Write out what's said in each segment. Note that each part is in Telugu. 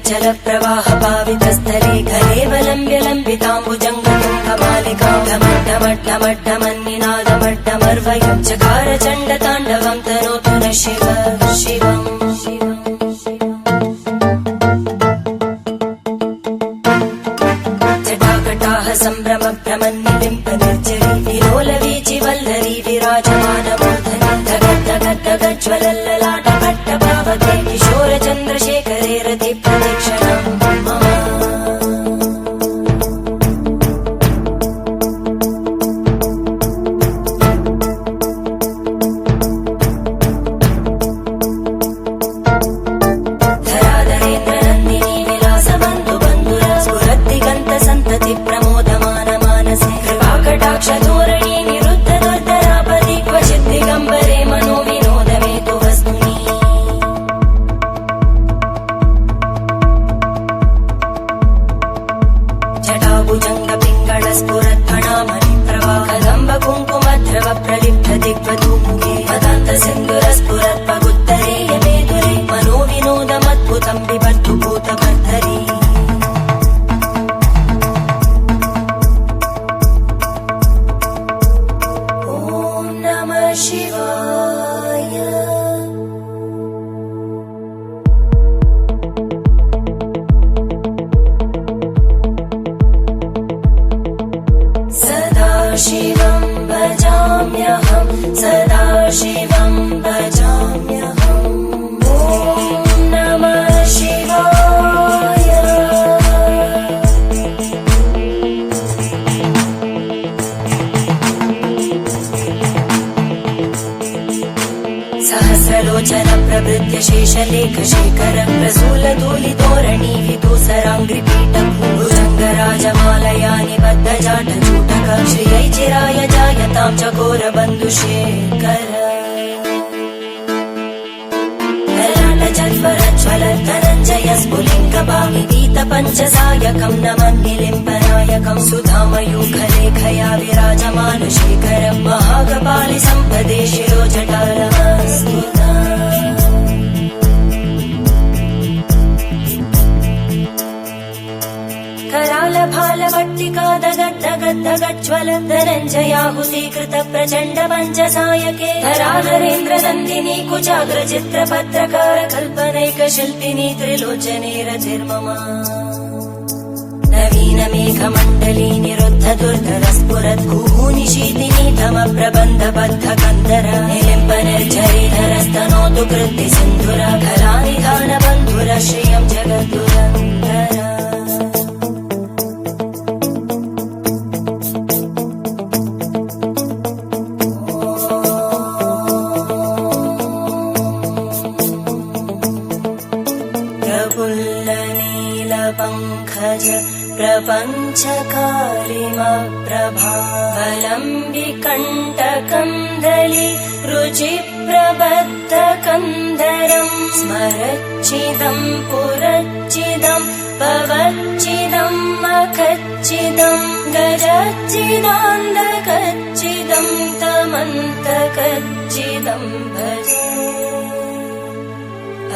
जलप्रवाहपावितस्थले घलेवलम्ब्यलम्बिताम्बुजङ्गतुङ्गमालिकामड्डमड्डमड्डमन्निनादमड्डमर्वयं चकार चण्डताण्डवं तनोतु न शिव शिवम् जटाकटाह सम्भ्रम भ्रमन्निलिम्प निर्जरी विलोलवीचि वल्लरी विराजमानमूर्धनि धगद्धगद्धगज्ज्वलल्ललाटपट्टपावके किशोरचन्द्रशेखरे रति प्रदक्षिणम् शिवं भजाम्यहं सदा शिवं भजाम्यहम् ॐ नमः शिवाय सहस्रलोचन प्रभृत्य शेषलेख शेखर प्रसूलधूलितोरणी विदूसराङ्घ्रिपीठ भुजङ्गराजमालया निबद्धजाटचूटक श्रियै चिराय जायतां चकोरबन्धुशेखर ललाटजल्परज्ज्वलद्धनञ्जय स्फुलिङ्गभामिगीतपञ्चसायकं नमन्निलिम्पनायकं सुधामयूखलेखया विराजमानशेखरं महाकपालि सम्पदे शिरोजटालमस्तुता करालभालवट्टिका दगद्धगद्धगज्ज्वल धनञ्जयाहुतीकृत प्रचण्ड पञ्चसायके धराधरेन्द्रनन्दिनी कुचाग्रचित्रपत्रकार कल्पनैकशिल्पिनी त्रिलोचने रतिर्मम नवीनमेघमण्डली निरुद्ध दुर्धरस्फुरद्भूनिशीतिनी तमप्रबन्धबद्धकन्दर निलिम्ब निर्झरीधरस्तनोतु कृत्ति सिन्धुर खलानिधानबन्धुर श्रियं जगद्दुरन्धर प्रफुल्लनीलपङ्कज प्रपञ्चकारिमप्रभावलम्बिकण्टकं दलि रुचिप्रबद्धकन्धरं स्मरच्चिदं पुरच्चिदं भवच्चिदं मखच्चिदं गजच्चिदान्धकच्चिदं तमन्तकच्चिदं भजे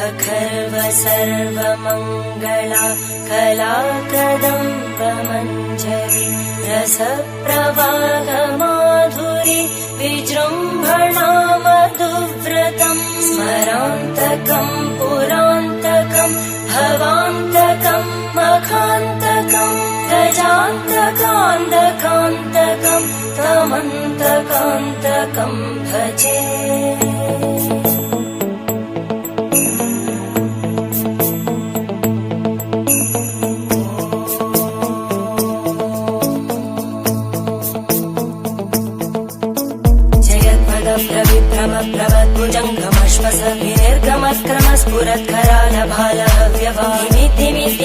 अखर्व सर्वमङ्गला कलाकदम्बमञ्जरी रसप्रवाहमाधुरी विजृम्भणा मधुव्रतं स्मरान्तकं पुरान्तकं भवान्तकं मखान्तकं गजान्तकान्तकान्तकं तमन्तकान्तकं भजे प्रवद्भुजङ्गमश्वस विनिर्गमत्क्रमस्फुरत्करालभालहव्यवाहिमिद्धिमिद्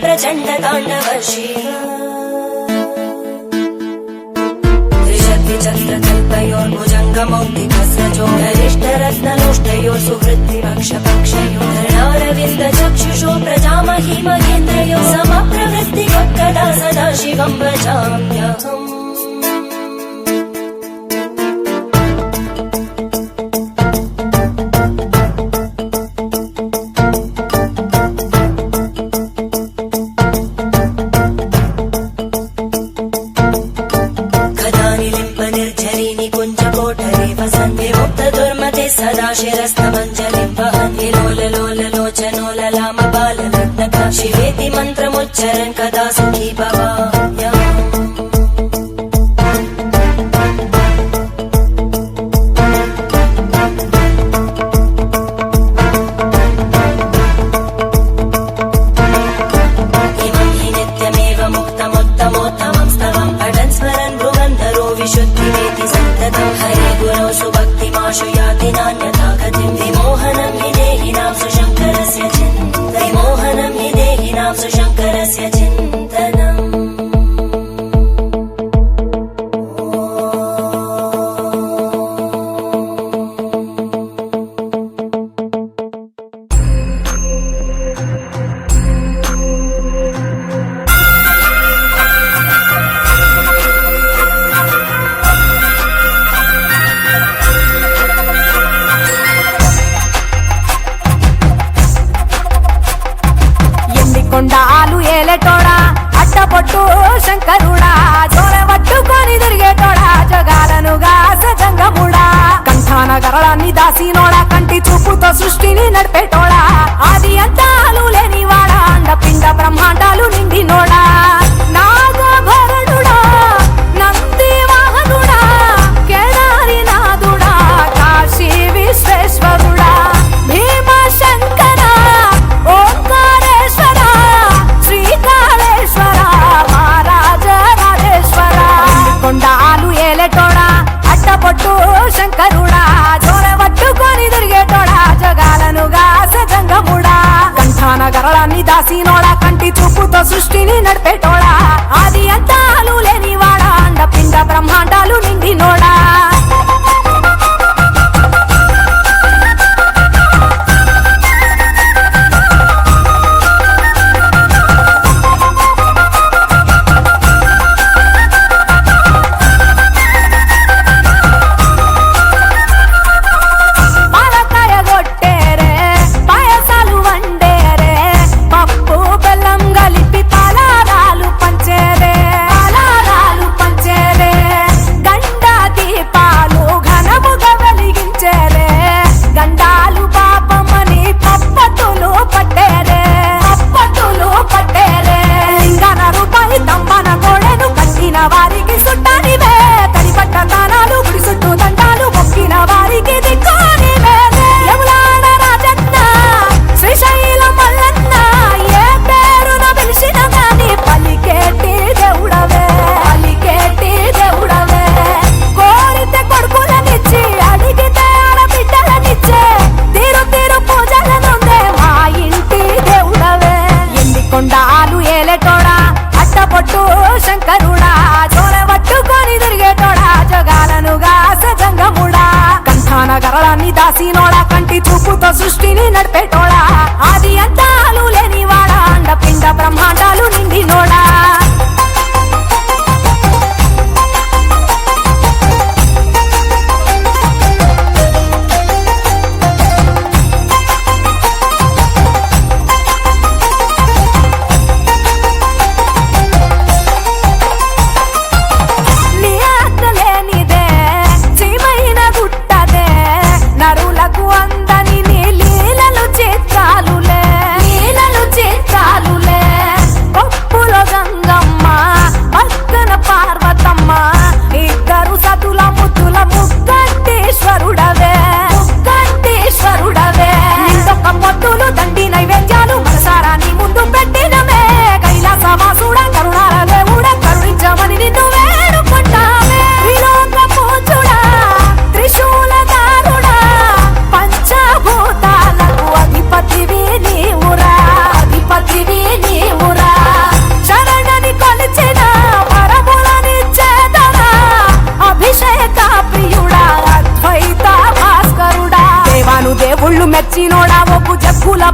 प्रचंड तांडव शिव त्रिशक्तिचक्रकल्पयोर्भुजङ्गमौक्तिकस्रजो गरिष्ठरत्नलोष्टयोः सुहृद्विवक्षपक्षयोः धरणारविन्दचक्षुषो प्रजामहि महेन्द्रयोः समप्रवृत्तिवक्कदा सदा शिवं भजाम्यहम् सदा शिरस्तमञ्जलिं वहन्ति लोललोललोचनोललामबालनग्नका शिवेति मन्त्रमुच्चरन् कदा सुखी भवाम्यहम् इमं हि नित्यमेव मुक्तमुत्तमोत्तमं स्तवं पठन् स्मरन् भ्रुवन्धरो विशुद्धिमेति सन्ततं हरे गुरौ सुभक्तिमाशु याति नान्यथा गतिं विमोहनं हि देहिनां सुशङ्करस्य चिन्तनं विमोहनं हि देहिनां सुशङ्करस्य चिन्तनम् కొండాలు ఏలేటోడా అట్టపొట్టు శంకరుడా జోర పట్టుకొని తిరిగేటోడా జగాలను గాస జంగముడా కంఠాన గరళాన్ని దాసినోడా కంటి చూపుతో సృష్టిని నడిపేటోడా ఆది అంతాలు లేనివాడా అండపిండ బ్రహ్మాండాలు నిండినోడా నాగభరణుడా నంది వాహనుడా కేదారి నాథుడా కాశీ విశ్వేశ్వరుడా భీమ శంకర ఓంకారేశ్వర శ్రీకాళేశ్వర మహారాజ రాజేశ్వర కొండాలు ఏలేటోడా అట్టపొట్టు శంకరుడా జోర పట్టుకొని తిరిగేటోడా జగాలను గాస జంగముడా కంఠాన గరళాన్ని దాసినోడా కంటి చూపుతో సృష్టిని నడిపేటోడా ఆది అంతాలు లేనివాడా అండపిండ బ్రహ్మాండాలు నిండినోడా వారికి సుట్టానివే తడిపట్ట దానాలు గుడి చుట్టూ దండాలు మొక్కిన వారికి దిక్కునివే యములాడ రాజన్న శ్రీశైలం మల్లన్న ఏ పేరున పిలిచిన గాని పలికేటి దేవుడవే కోరితే కొడుకులనిచ్చి అడిగితే ఆడబిడ్డలనిచ్చే తీరు తీరు పూజలనుందే మా ఇంటి దేవుడవే ఎన్ని కొండాలు ఏలేటోడా అట్టపొట్టు శంకరుడా జోర పట్టుకొని తిరిగేటోడా జగాలను గాస జంగముడా కంఠాన గరళాన్ని దాసినోడా కంటి చూపుతో సృష్టిని నడిపేటోడా ఆది అంతాలు లేనివాడా అండపిండ బ్రహ్మాండాలు నిండినోడా నరులకు అందని నీ లీలలు చిత్రాలు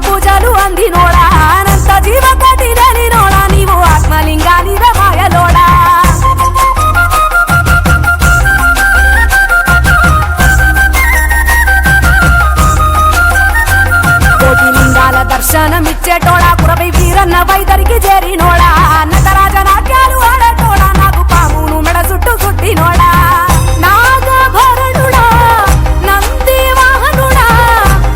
పూజలు అంది నోడా అనంత జీవ కటిరని నోడా నీవు ఆత్మలింగానిద మాయలోడా కోటి లింగాల దర్శనమిచ్చేటోడా కురవై వీరన్న వైదరికి చేరినోడా నటరాజ నాట్యాలు ఆడటోడా నాకు పామును మెడ చుట్టూ చుట్టినోడా నాగభరణుడా నంది వాహనుడా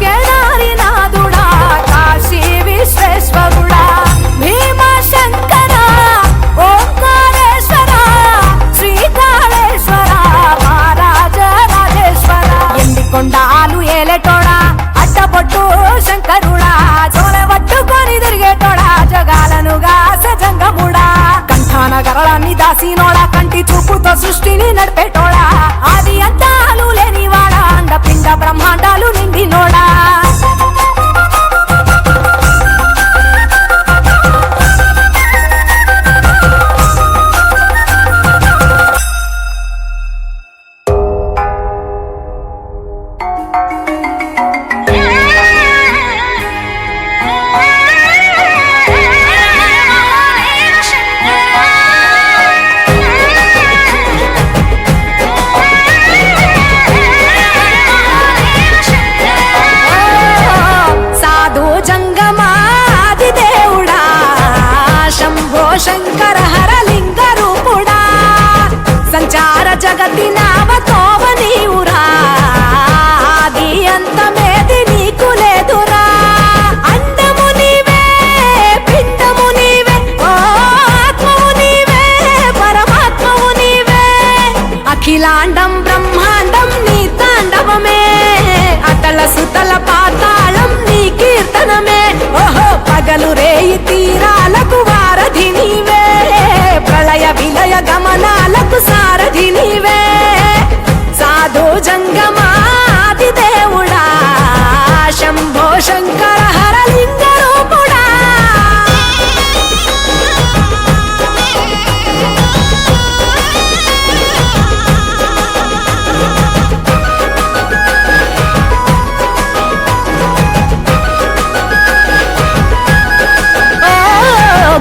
కేదారి నాథుడా కాశీ విశ్వేశ్వరుడా భీమశంకర ఓంకారేశ్వర శ్రీకాళేశ్వర మహారాజ రాజేశ్వర ఎండికొండాలు ఏలేటోడా అడ్డపొట్టు శంకరుడా చోల పట్టుకొని తిరిగేటోడా జగాలను గాస జంగముడా కంఠాన గరళాన్ని దాసినోడా కంటి చూపుతో సృష్టిని నడిపేటోడా ఆది అంతాలు లేనివాడా అండపిండ బ్రహ్మాండాలు నిండినోడా శంకర హరలింగ రూపుడా సంచార జగతి నావతోవ నీవురా ఆది అంతమేది నీకు లేదురా అండము నీవే పిండము నీవే ఓ ఆత్మము నీవే పరమాత్మము నీవే అఖిలాండం బ్రహ్మాండం నీ తాండవమే అతల సుతల పాతాళం నీ కీర్తనమే ఓహో పగలు రేయి తీరాలకు వారధి నీవే ప్రళయ విలయ గమనాలకు సారథి నీవే సాధు జంగమాది దేవుడా శంభో శంకర హరలింగ రూపుడా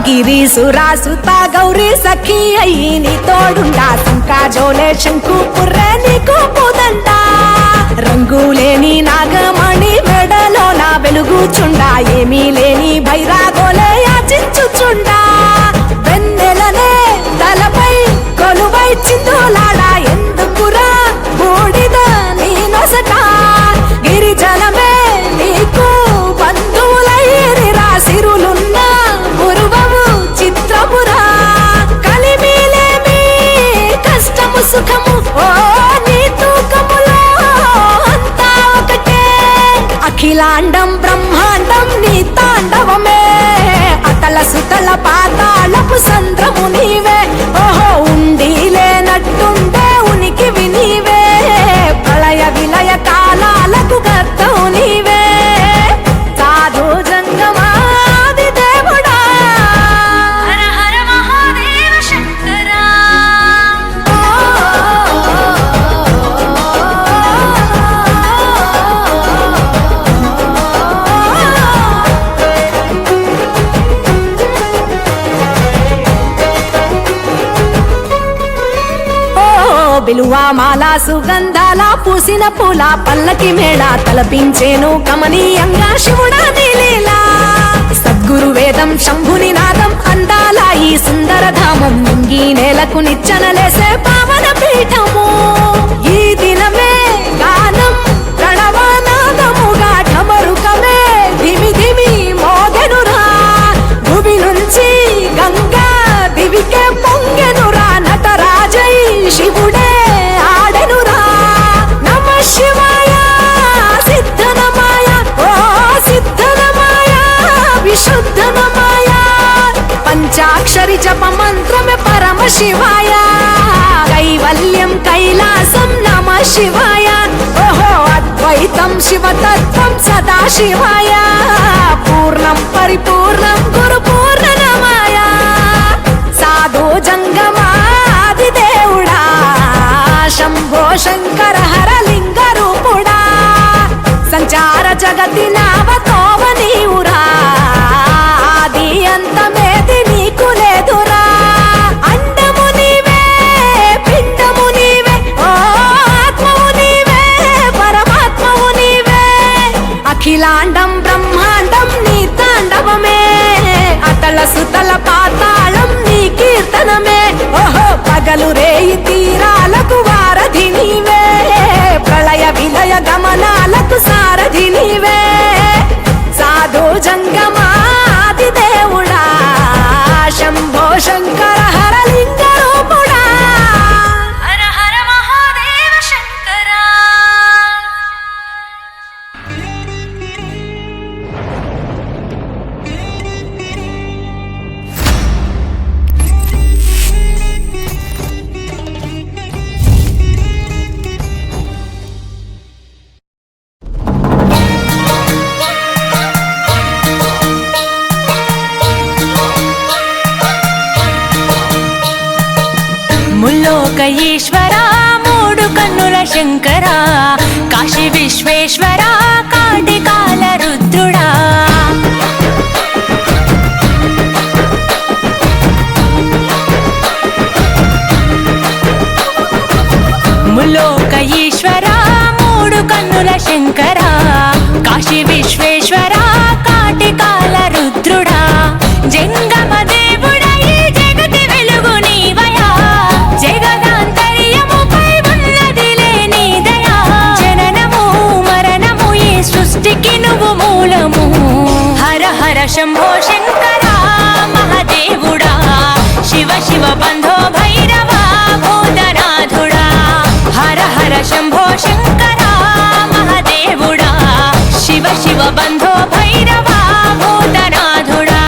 గిరీసురా సుత గౌరీ సఖీ అయ్యి నీ తోడుండా సంకా జోలే శంకు పుర్రె నీకు పుదండ రంగులేని నాగమణి మెడలో నా వెలుగుచుండా ఏమీ లేని భైరాగోలే యాచించుచుండా వెన్నెలనే తలపై కొలువై చిందులాడా ఎందుకురా బూడిద నీ నొసట గిరిజనమే నీకు బంధువులైరిరా సిరులున్న గురువము చిత్రమురా కలిమిలేమి కష్టము సుఖము ఓ నీ తూకములో అంతా ఒకటే అఖిలాండం బ్రహ్మాండం నీ తాండవమే అతల సుతల పాతాళపు సంద్రము నీవే ఓహో ఉండి లేనట్టుండే ఉనికి నీవే ప్రళయ విలయ కాలాలకు గర్తం నీవే సాధు జంగమాది దేవుడా హర హర మహాదేవ శంకర బిలువా మాల సుగంధాల పూసిన పూల పల్లకి మేడ తలపించేను కమనీయంగా శివుడా నీలీలా సద్గురు వేదం శంభుని నాదం అందాల ఈ సుందర ధామం నింగి నేలకు నిచ్చనలేసే పావన పీఠము ఈ దినమే గానం ప్రణవనాదముగా ఢమరుకమే ధిమి ధిమి మోగెనురా భూమి నుంచి గంగా దివికే పొంగెనురా నటరాజై శివుడే ఆడెనురా నమ శివాయ సిద్ధనమాయ ఓ సిద్ధనమాయ విశుద్ధనమాయ పంచాక్షరి జప మంత్రమే పరమ శివాయ కైవల్యం కైలాసం నమ శివాయ ఓహో అద్వైతం శివతత్వం సదా శివాయ పూర్ణం పరిపూర్ణం గురు పూర్ణనమాయ సాధు జంగమాది దేవుడా శంభో శంకర హరలింగ రూపుడా సంచార జగతి నావతోవ నీవు అఖిలాండం బ్రహ్మాండం నీ తాండవమే, అతల సుతల పాతాళం నీ కీర్తనమే. ఓహో పగలు రేయి తీరాలకు వారధి నీవే, ప్రళయ విలయ గమనాలకు సారథి నీవే. సాధు జంగమాది దేవుడా శంభో శంకర హరలింగ రూపుడా. హర హర మహాదేవ శంకర. ముల్లోక ఈశ్వర మూడు కన్నుల శంకర, కాశీ విశ్వేశ్వర కాటికాల రుద్రుడా. ముల్లోక ఈశ్వర మూడు కన్నుల శంకర, కాశీ విశ్వేశ్వర కాటికాల రుద్రుడా. జంగమ దేవుడా ఈ జగతి వెలుగు నీవయా, జగదాంతర్యముపై ఉన్నదిలే నీ దయా. జననము మరణము ఈ సృష్టికి నువ్వు మూలము. హర హర శంభో శంకర మహాదేవుడా, శివ శివ బంధో భైరవ భూతనాథుడా. హర హర శంభో శంకర మహాదేవుడా, శివ శివ బంధో భైరవ భూతనాథుడా.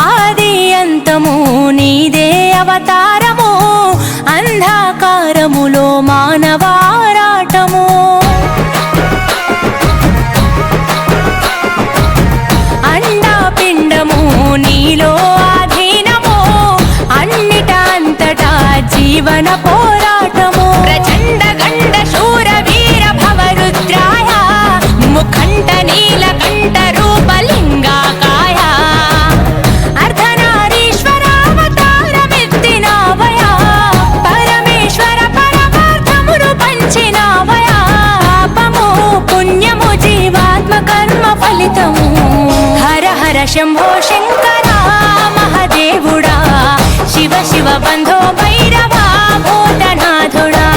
ఆది అంతము నీదే అవతారము, అంధకారములో మానవారాటము. అండాపిండము నీలో ఆధీనము, అన్నిట అంతటా జీవన పోరాటము. ప్రచండ గండ శూర వీర భవరుద్రాయ, ముఖంట నీలకంఠ రూపలింగాకాయ. అర్ధనారీశ్వరావతారమెత్తినావయా, పరమేశ్వర పరమార్థమును పంచినావయా. పాపము పుణ్యము జీవాత్మ కర్మ ఫలితము. హర హర శంభో శంకర మహాదేవుడా, శివ శివ బంధో భైరవ భూతనాథుడా.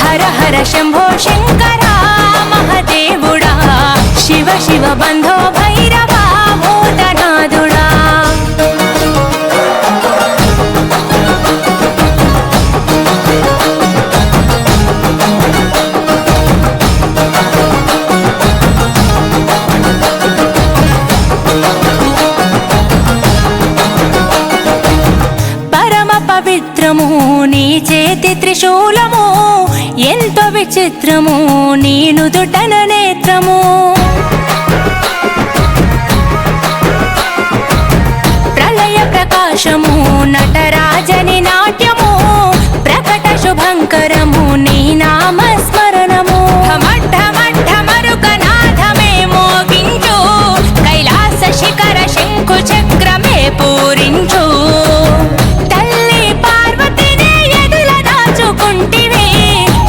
హర హర శంభో శంకర మహాదేవుడా, శివ శివ బంధో భైరవ భూతనాథుడా. పరమ పవిత్రము నీ చేతి త్రిశూలము, ఎంతో విచిత్రము నీ నుదుటన నేత్రము. ప్రళయ ప్రకాశము నటరాజని నాట్యము, ప్రకట శుభంకరము నీ నామస్మరణము. ఢమఢమరుకనాథమే మోగించు, కైలాస శిఖర శంఖు చక్రమే పూరించు. తల్లి పార్వతిని ఎదుల దాచుకుంటివి,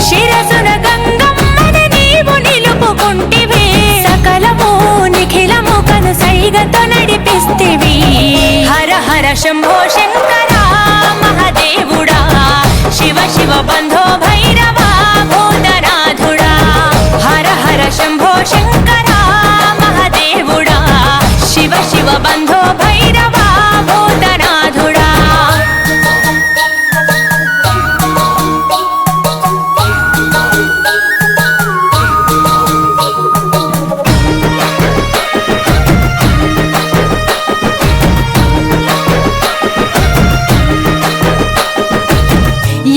శిరసున గంగమ్మని నీవు నిలుపుకుంటివి. సకలము నిఖిలము కనుసైగతో నడిపిస్తివి. హర హర శంభో శంకర మహాదేవుడా, శివ శివ బంధో భైరవ భూతనాథుడా. హర హర శంభో శంకర మహాదేవుడా, శివ శివ బంధో భైరవ భూతనాథుడా.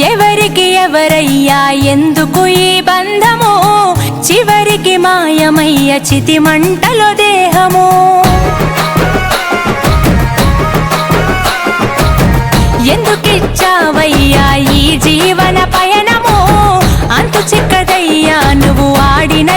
ఎవరికి ఎవరయ్యా ఎందుకు ఈ బంధము, చివరికి మాయమయ్య చితి మంటలో దేహము. ఎందుకిచ్చావయ్యా ఈ జీవన పయనము, అంతు చిక్కదయ్యా నువ్వు ఆడిన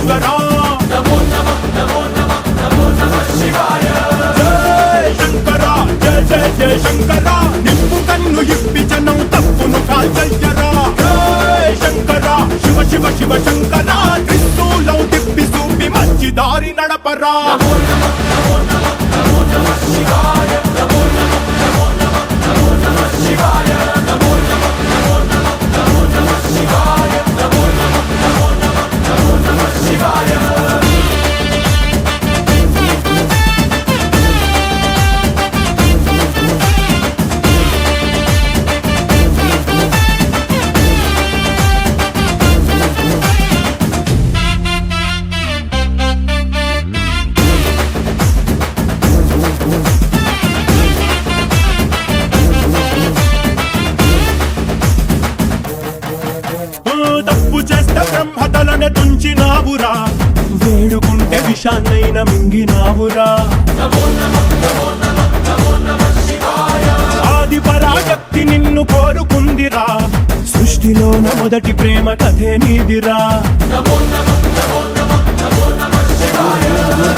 ఈశ్వర నమో నమః నమో నమః నమో నమః శివాయ జయ శంకర జయ జయ జయ శంకర నిప్పు కన్ను ఇప్పి జనం తప్పును కాల్చయ్యరా జయ శంకర శివ శివ శివ శంకర త్రిశూలం తిప్పి చూపి మంచి దారి నడపరా నమో నమః నమో నమః నమో నమః శివాయ నమో నమః నమో నమః నమో నమః శివాయ నమో నమః నమో నమః నమో నమః శివాయ నమో నమః నమో నమః నమో నమః శివాయ తప్పు చేస్తే బ్రహ్మతలనే తుంచినావురా వేడుకుంటే విషాన్నైన మింగినావురా ఆది పరాశక్తి నిన్ను కోరుకుందిరా సృష్టిలోన మొదటి ప్రేమ కథే నీదిరా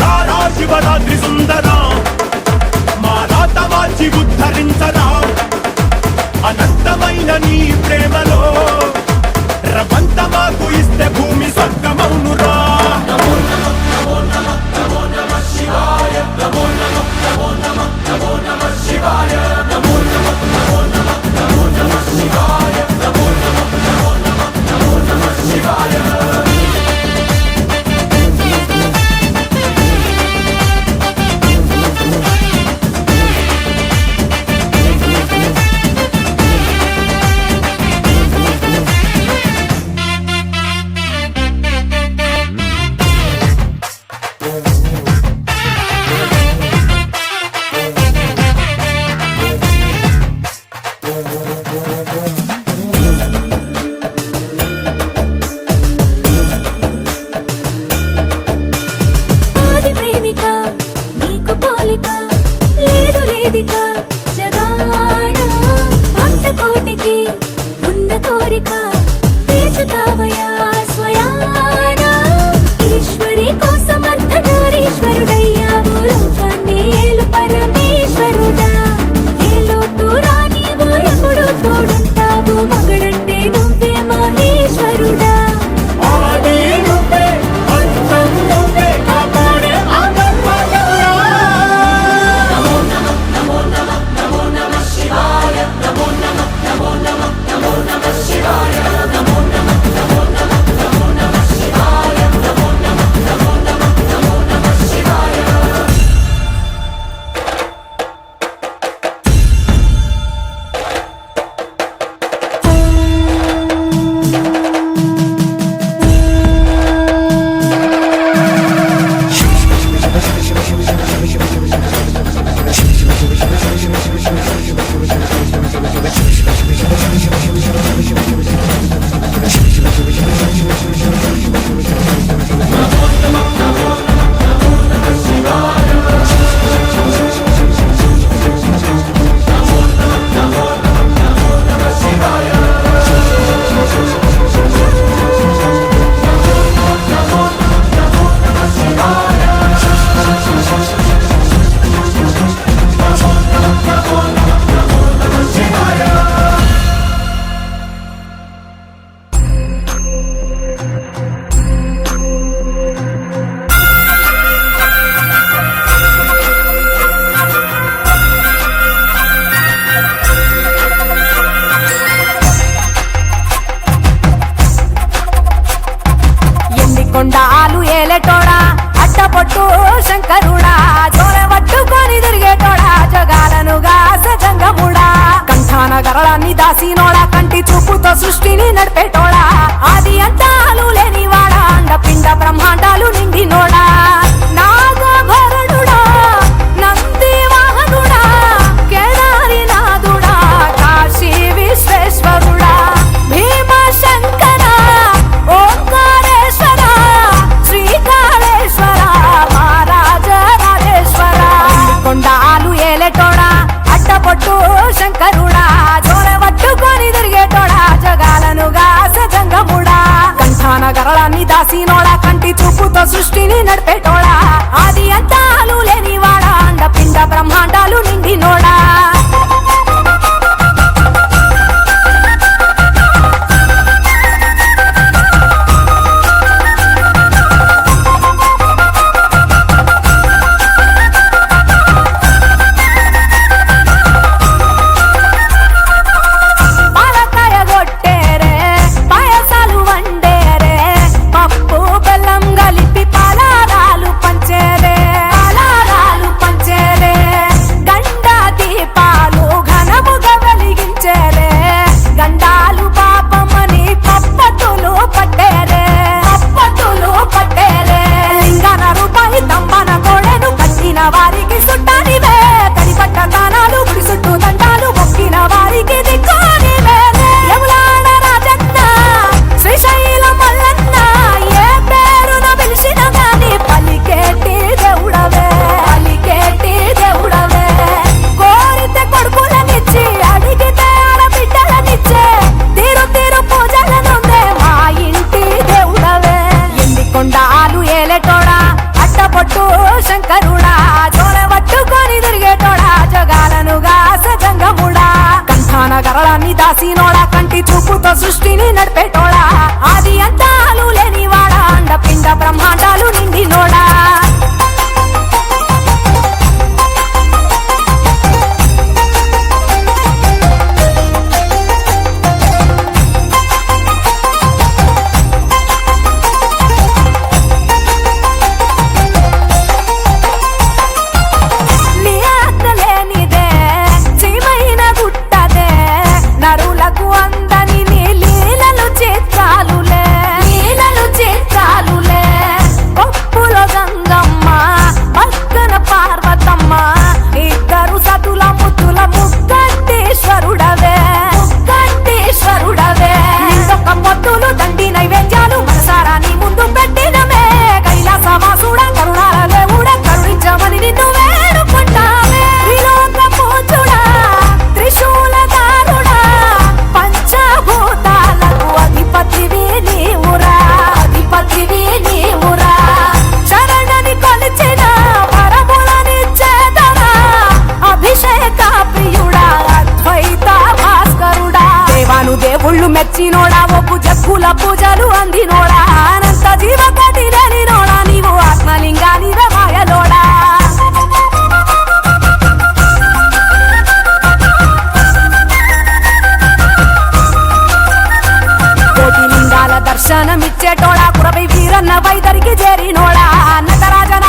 తారా శివరాత్రి సుందరా మా రాత మార్చి ఉద్ధరించరా అనంతమైన నీ ప్రేమలో రవంత మాకు ఇస్తే భూమి స్వర్గమౌనురా నమో నమః నమో నమః నమో నమః శివాయ నమో నమః నమో నమః నమో నమః శివాయ నమో నమః నమో నమః నమో నమః శివాయ నమో నమః నమో నమః నమో నమః శివాయ ఆది ప్రేమిక నీకు పోలిక లేదు లేదిక జగాన భక్త కోటికి ఉన్న కోరిక తీర్చుతావయా స్వయాన ఈశ్వరి కోసం అర్ధనారీశ్వరుడయ్యావు లోకాన్ని ఏలు పరమేశ్వరుడా ఏ లోటు రానివు ఎప్పుడు తోడుంటావు మగడంటే నువ్వే మహేశ్వరుడా ఆది నువ్వే అంతం నువ్వే కాపాడే ఆత్మపరమా నమో నమః నమో నమః నమో నమః శివాయ నమో నమః నమో నమః నమో నమః శివాయ నమో నమః నమో నమః నమో నమః శివాయ నమో నమః నమో నమః నమో నమః శివాయ కొండాలు ఏలేటోడా అట్టపొట్టు శంకరుడా జోర పట్టుకొని తిరిగేటోడా జగాలను గాసగంగముడా కంఠాన గరళాన్ని దాసినోడా కంటి చూపుతో సృష్టిని నడిపేటోడా ఆది అంతాలు లేనివాడా అండపిండ బ్రహ్మాండాలు నిండినోడా నాగభరణుడా నంది వాహనుడా కేదారి నాథుడా కాశీ విశ్వేశ్వరుడా భీమ శంకర ఓంకారేశ్వర శ్రీకాళేశ్వర మహారాజ రాజేశ్వర కొండాలు ఏలేటోడా అట్టపొట్టు శంకరుడా జోర పట్టుకొని తిరిగేటోడా జగాలను గరళాన్ని దాసినోడా కంటి చూపుతో సృష్టిని నడిపేటోడా ఆది అంతాలు లేనివాడా అండపిండ బ్రహ్మాండాలు నిండినోడా వారికి సుట్టానివే తడిపట్ట తానాలు గుడి చుట్టూ దండాలు మొక్కిన వారికి దిక్కునివే యములాడ రాజన్న శ్రీశైలం మల్లన్న ఏ పేరున పిలిచిన గాని పలికేటి దేవుడవే కోరితే కొడుకులనిచ్చి అడిగితే ఆడబిడ్డలనిచ్చే తీరు తీరు పూజలనుందే మా ఇంటి దేవుడవే ఎన్ని కొండాలు ఏలేటోడా అట్టపొట్టు శంకరుడా జోలెవట్టుకొని తిరిగేటోడా జగాలనుగా సజంగముడా కంఠాన గరళాన్ని దాసినోడా కంటి చూపుతో సృష్టిని నడిపేటోడా ఆది అంతాలు లేనివాడా అండపిండ బ్రహ్మాండాలు నిండినోడా దేవుళ్ళు మెచ్చినోడా ఒప్పు జక్కుల పూజలు అందినోడా అనంత జీవకోటి లేనినోడా నీవు ఆత్మలింగానివే మాయలోడా కోటి లింగాల దర్శనమిచ్చేటోడా కురవై వీరన్న వైదరికి చేరినోడా నటరాజన